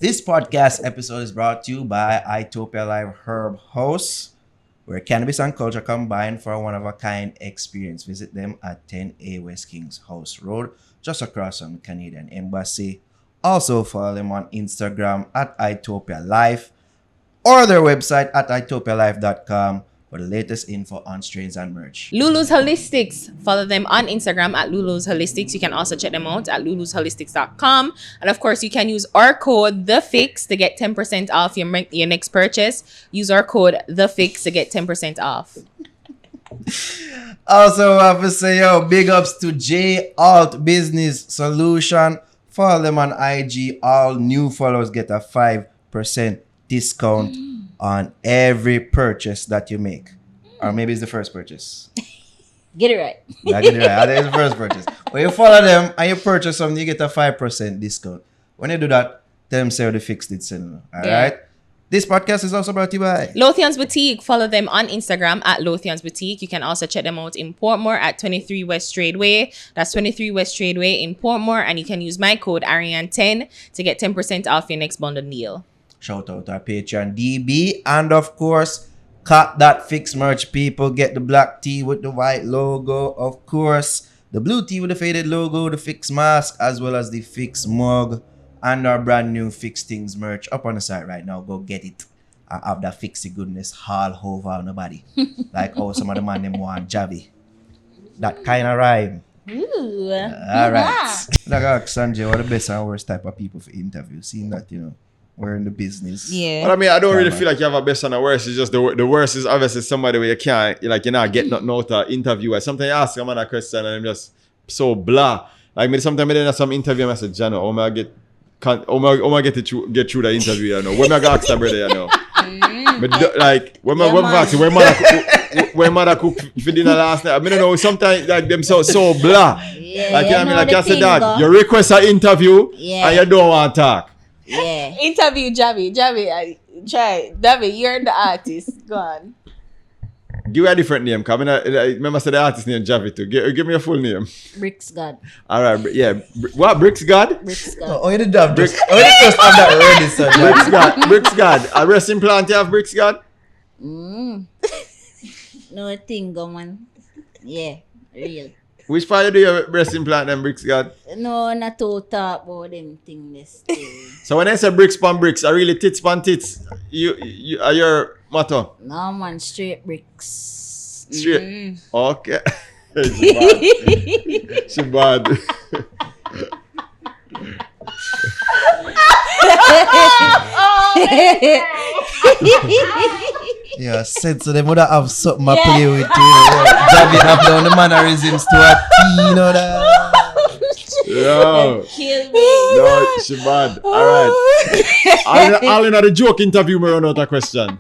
This podcast episode is brought to you by Itopia Live Herb House, where cannabis and culture combine for a one-of-a-kind experience. Visit them at 10A West Kings House Road, just across from the Canadian Embassy. Also follow them on Instagram at Itopia Life or their website at itopialife.com for the latest info on strains and merch. Lulu's Holistics. Follow them on Instagram at Lulu's Holistics. You can also check them out at lulusholistics.com. And of course, you can use our code THEFIX to get 10% off your next purchase. Use our code THEFIX to get 10% off. Also, I have to say, big ups to J Alt Business Solution. Follow them on IG. All new followers get a 5% discount on every purchase that you make. Or maybe it's the first purchase. Get it right. Yeah, get it right. I think it's the first purchase. When you follow them and you purchase something, you get a 5% discount. When you do that, tell them say the fixed it. Alright? This podcast is also brought to you by Lothian's Boutique. Follow them on Instagram at Lothian's Boutique. You can also check them out in Portmore at 23 West Tradeway. That's 23 West Tradeway in Portmore. And you can use my code Ariane10 to get 10% off your next bundle deal. Shout out to our Patreon DB. And of course, Cut That Fix merch people. Get the black tee with the white logo. Of course, the blue tee with the faded logo, the Fix mask, as well as the Fix mug. And our brand new Fix Things merch up on the site right now. Go get it. I have that Fixy goodness all over on the body. Like how some of the man them want Javi. That kind of rhyme. Ooh. Alright. Like ask Sanjay, what the best and worst type of people for interview? Seeing that, we're in the business. Yeah. But I mean, I don't really feel like you have a best and a worst. It's just the worst is obviously somebody where you're not getting nothing out of interview. Sometimes you ask a man a question and I'm just so blah. Like me sometimes I did some interview and I said, Jano, how may I get through the interview, When I ask the brother, But like when my mother cook for dinner last night, I don't know, sometimes like them so blah. Yeah, like I mean, like I said that that you request an interview and you don't want to talk. Yeah. Interview Javi. Try. David, you're the artist. Go on. Give me a different name. Cause I remember said the artist name Javi too. Give me a full name. Brickz Gaad. Alright, yeah. What? Brickz Gaad? Brickz Gaad. Oh, you did have just have that ready, sir. Brickz Gaad. A rest implant you have Brickz Gaad? No thing, go man. Yeah, real. Which part do you have breast implant and Brickz Gaad? No, not to talk about them thing this. So when I say bricks pan bricks, are really tits pan tits? You are your motto? No man, straight bricks. Straight. Okay. She bad. Yeah, said so they would have something to play with Javi have down the mannerisms to a T, that. Yo. Kill me. No, she bad. Alright. All in the joke interview me run out a question.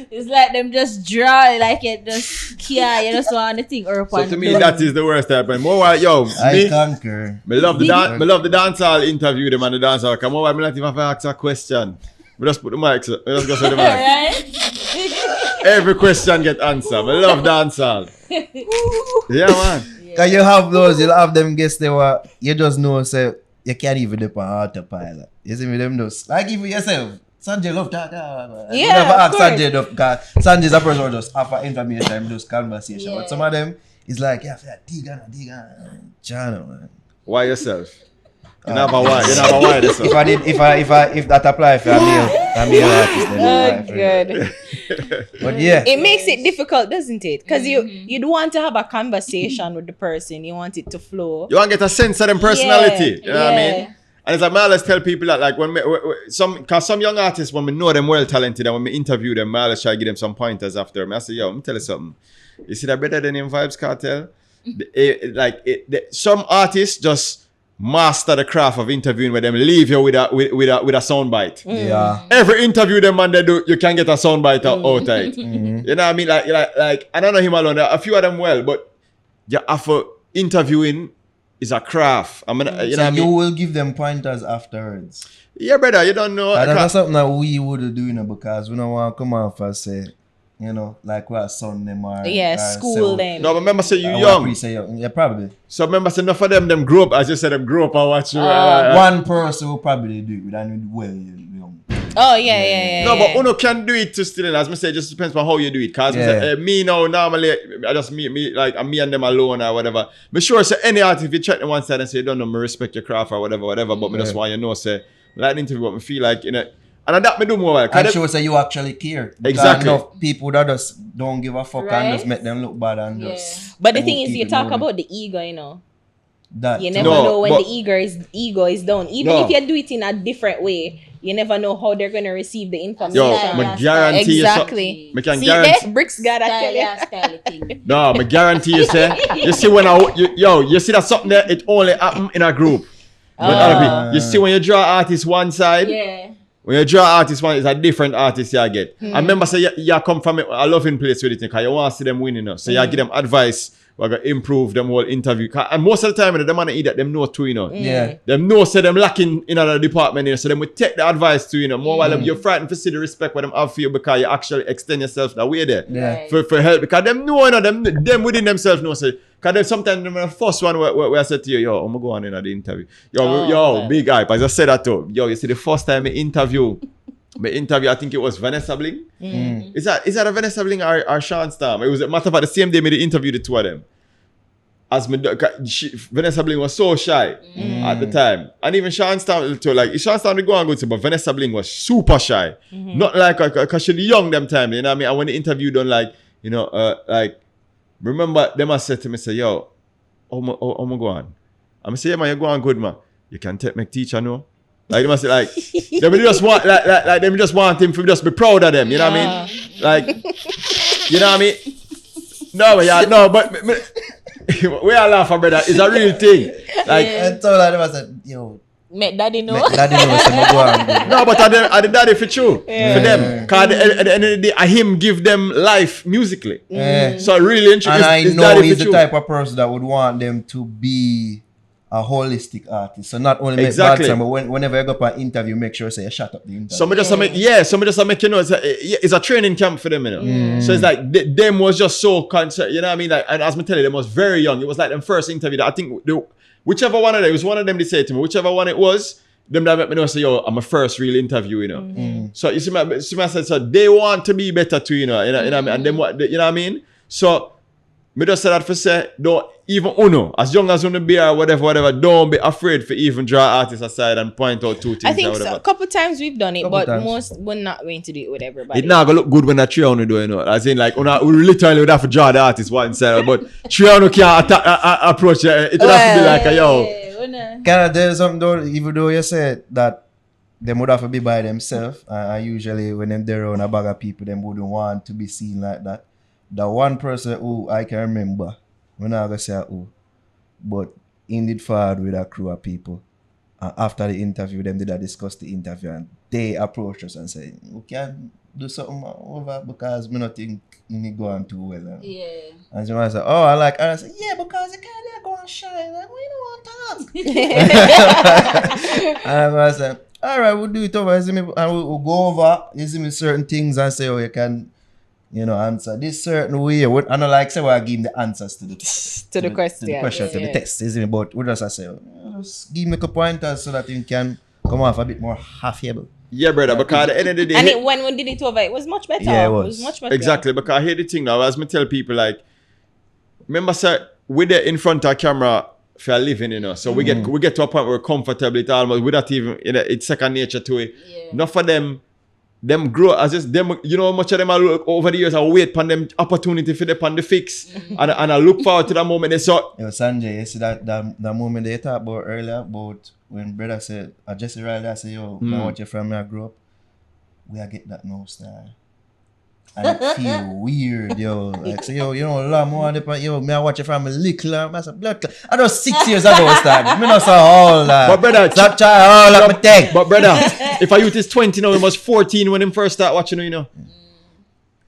It's like them just draw like it just you just want the thing or So to me that is the worst type. And more while I conquer. Me love the dancehall interview them and the dancehall. Come on, me not even have to ask a question. We just put the mics up. We just go say the mic. Right? Every question get answered. I love dancehall. Yeah, man. Cause you have those, you'll have them guess they were, you just know, say, you can't even dip on autopilot. You see me, them those. Like even yourself, Sanjay love talk. You never ask Sanjay enough, because Sanjay's a person who just offer information and just conversation. But some of them, it's like, yeah, Diga, channel, man. Why yourself? You never why. You never why this. If that apply for a male artist, then Good. But yeah. It makes it difficult, doesn't it? Because you'd want to have a conversation with the person. You want it to flow. You want to get a sense of them personality. You know what I Yeah. mean? And it's like, I always tell people that, like, because some young artists, when we know them well talented and when we interview them, I always try to give them some pointers after. I say, yo, let me tell you something. You see that better than in Vibes Cartel? Some artists just master the craft of interviewing where them leave you with a soundbite. Yeah. Every interview them man they do, you can get a soundbite out of it. You know what I mean? Like I don't know him alone. There are a few of them well, but yeah, after interviewing is a craft. I mean, you know what I mean? You will give them pointers afterwards. Yeah, brother, you don't know. That's something that we would do, because we don't want to come off and say, you know, like what son them are. Yeah, school them. No, but remember say you What young. we say young. Yeah, probably. So remember say enough of them grew up, as you said, them grew up and watch you. One person will probably do it with and well young. Oh yeah. No, but Uno can do it to still, as I say, it just depends on how you do it. Cause me now, normally, I just me like me and them alone or whatever. But sure, say any artist, if you check them one side and say, you don't know, me respect your craft or whatever, but me just want you to know, say, like the interview, what me feel like, you know, and that me do more. And sure, say you actually care. Exactly. Enough people that just don't give a fuck and just Right. make them look bad and just. But the don't thing is, keep you it talk moving. about the ego, you know. That. You never No, know when but- the ego is down. Even No. if you do it in a different way, you never know how they're gonna receive the information. Yo, Yeah, me yeah, guarantee exactly. you. Me can See guarantee. that? Brickz Gaad, I tell you. Style thing. No, me guarantee you, say, you see when you see that something there, it only happen in a group. With other people. You see when you draw artist one side, Yeah. when you draw artist one, it's a different artist you get. I remember say you come from a loving place with it because you want to see them winning. You know? So you give them advice, we're gonna improve them whole interview. And most of the time, them man eat that them know too, you know. Yeah. Them know say them lacking in another department, you know. So them will take the advice to you know. More while you're frightened to see the respect what them have for you because you actually extend yourself that way there. Yeah. For help. Because them know, you know, them within themselves know say. Because then sometimes the first one where I said to you, yo, I'm gonna go on in the interview. Yo, big hype. As I said that too. Yo, you see the first time I interview, I think it was Vanessa Bling. Is that a Vanessa Bling or Sean Storm? It was a matter of fact, the same day me interviewed the two of them. As me, Vanessa Bling was so shy at the time. And even Sean Storm too, like Sean Storm did go on good, but Vanessa Bling was super shy. Not like because she young them time, you know what I mean? And when the interview done, like, you know, like remember them I said to me, say, yo, how am I go on? I'm say, yeah man, you go on good man. You can take my teacher no. Like they must say like they just want like them just want him to just be proud of them, you know what I mean? Like you know what I mean? No, but we are laughing, brother. It's a real thing. Like I told her, I said, yo, Make daddy know. make daddy know say me go on good. no, but at the daddy for true. For them. Because at the end of the day, him give them life musically. Yeah. So really interesting. And I it's know daddy he's for the true. type of person that would want them to be a holistic artist. So not only make Exactly. bad song, but whenever you go for an interview, make sure say you shut up the interview. Somebody just make you know it's a training camp for them, you know. So it's like them was just so concerned, you know what I mean? Like, and as me tell you, them was very young. It was like them first interview that I think whichever one of them, it was one of them they said to me, whichever one it was, them that make me know say, yo, I'm a first real interview, you know. So you see my said so they want to be better too, you know what I mean? And them what you know what I mean? So me just say that for say, don't even Uno, as young as Uno be or whatever, don't be afraid for even draw artists aside and point out two things I think or so. whatever. A couple times we've done it, Couple but times. most we're not going to do it with everybody. It not gonna look good when a Triano do, you know. As in, like, we literally would have to draw the artist one side, but Triano can't approach it. It would have to be like, yo. Can I tell you something though? Even though you said that they would have to be by themselves, and usually when them there around a bag of people, them wouldn't want to be seen like that. The one person who I can remember, we're not gonna say who, but he did forward with a crew of people. And after the interview, them did discuss the interview, and they approached us and said, "We can do something over because me not think me going too well." Yeah. And someone said, "Oh, I like," and I said, "Yeah, because you can't go and shine. Like, we don't want talk." And I said, "All right, we'll do it over. You see me, and we'll go over. You see me certain things and say, oh, you can, you know, answer this certain way. And I don't like say, well, I give him the answers to the To the question. to the test. You see me, but we just say, just give me a pointers so that you can come off a bit more half-able." Yeah, brother, because at the end of the day, And when we did it over, it was much better. Yeah, it It was. was much better. exactly, because I hear the thing now, as me tell people, like, remember, sir, we're there in front of a camera for a living, you know, so we get to a point where we're comfortable, it's almost, without even, you know, it's second nature to it. Yeah. Not for them grow, as just them, you know, much of them are over the years, I wait for them opportunity for them on the fix, and I look forward to that moment, they saw, Yo, Sanjay, you see that moment they talked about earlier about when brother said, Jesse Riley, I said, yo, now watch your from me, I grew up, we are get that no star. And it feel weird, yo. Like, so, yo, you know, a lot more, yo, me I watch it from a little, I said, blood clot. I know 6 years ago I started. Me not saw all that. But brother, stop trying all of my thing. but brother, if a youth is 20 now, he was 14 when him first start watching, you know.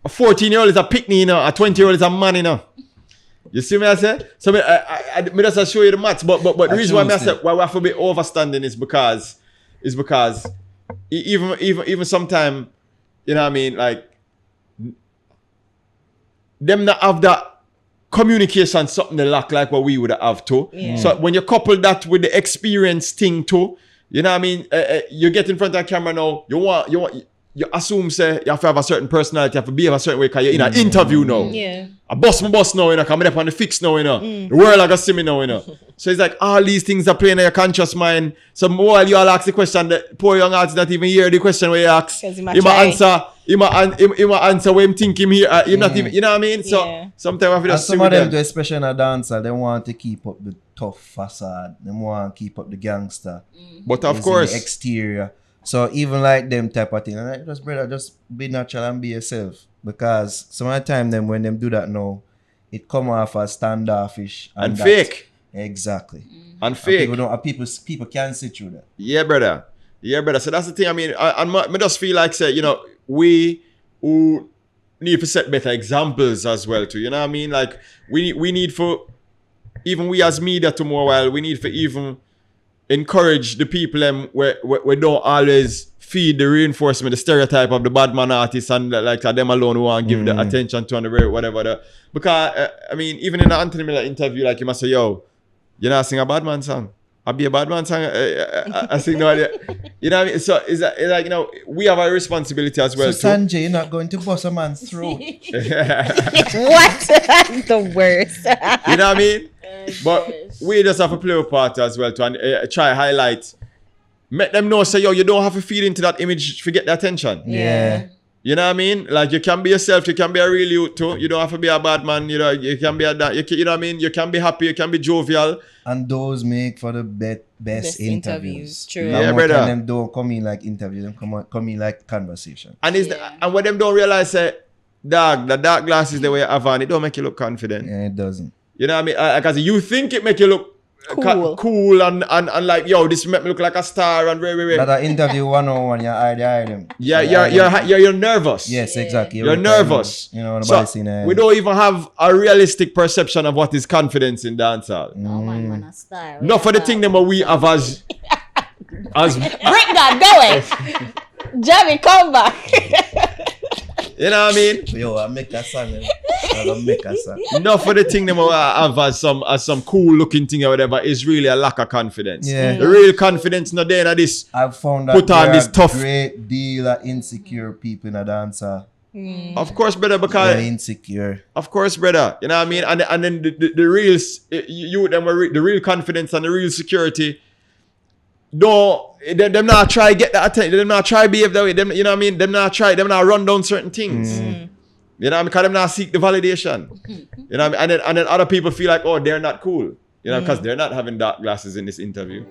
A 14-year-old is a picnic, you know. A 20-year-old is a man, you know. You see me I say? So me just show you the maths, but the reason why I say why we have to be overstanding is because even sometime, you know what I mean, like them not have that communication, something they lack like what we would have too. Yeah. So when you couple that with the experience thing too, you know what I mean? You get in front of the camera now, you assume say you have to have a certain personality, you have to behave a certain way because you're in an interview now. Yeah. I boss now, you know, coming up on the fix now, you know. The world I got see me now, you know. So it's like all these things are playing in your conscious mind. So while you all ask the question, the poor young artist not even hear the question where you ask. 'Cause He he might might answer. He might answer when him think him here. He not even, you know what I mean? So Yeah. sometimes I have to And just some sit of with them, them. especially in a dancer, they want to keep up the tough facade. They want to keep up the gangster. But of Is in course, the exterior. So even like them type of thing, and like, just brother, just be natural and be yourself. Because some of the time them when them do that now, it come off as standoffish and that- fake. Exactly. And And fake. people don't. People can see through that. Yeah, brother. Yeah, brother. So that's the thing. I mean, I just feel like, say, you know, we who need to set better examples as well, too. You know what I mean? Like, we need for, even we as media tomorrow, while we need for even encourage the people we don't always feed the reinforcement, the stereotype of the bad man artist and like them alone who want to give the attention to and the whatever. Because, I mean, even in the Anthony Miller interview, like, you must say, yo, you know, I sing a bad man song. I be a bad man song. I sing no idea. You know what I mean? So it's like, you know, we have a responsibility as well. So too. Sanjay, you're not going to bust a man's throat. What? The worst. You know what I mean? But we just have to play a part as well to and try highlight. Make them know, say, yo, you don't have to feed into that image to get the attention. Yeah. You know what I mean? Like, you can be yourself, you can be a real youth too. You don't have to be a bad man. You know, you can be you know what I mean? You can be happy, you can be jovial. And those make for the best Best interviews, interviews. true. Yeah, And brother. them don't come in like interviews, them come in like conversation. And and what them don't realize, say, dog, the dark glasses the way you have on, it don't make you look confident. Yeah, it doesn't. You know what I mean? Because you think it make you look cool and like, yo, this make me look like a star and very. That an interview 101, you hide them. Yeah, you're nervous. Yes, exactly. You're nervous. You know, So nobody seen it. we don't even have a realistic perception of what is confidence in dancehall. No man a star. Not for the thing them we have as Brickz Gaad, go away. Jamie, come back. you know what I mean? Yo, I make a song. I make a song. Not for the thing them we have as some cool looking thing or whatever is really a lack of confidence. Yeah. The real confidence not there in this. I've found that Put on there this are tough- great deal of insecure people in a dancer. Of course, brother, because They're insecure. of course, brother. You know what I mean? And then the real the real confidence and the real security. No, them not try get that attention. Them not try behave that way. Them, you know what I mean? Them not run down certain things. You know what I mean? Because them not seek the validation. You know what I mean? And then other people feel like, oh, they're not cool. You know, because they're not having dark glasses in this interview.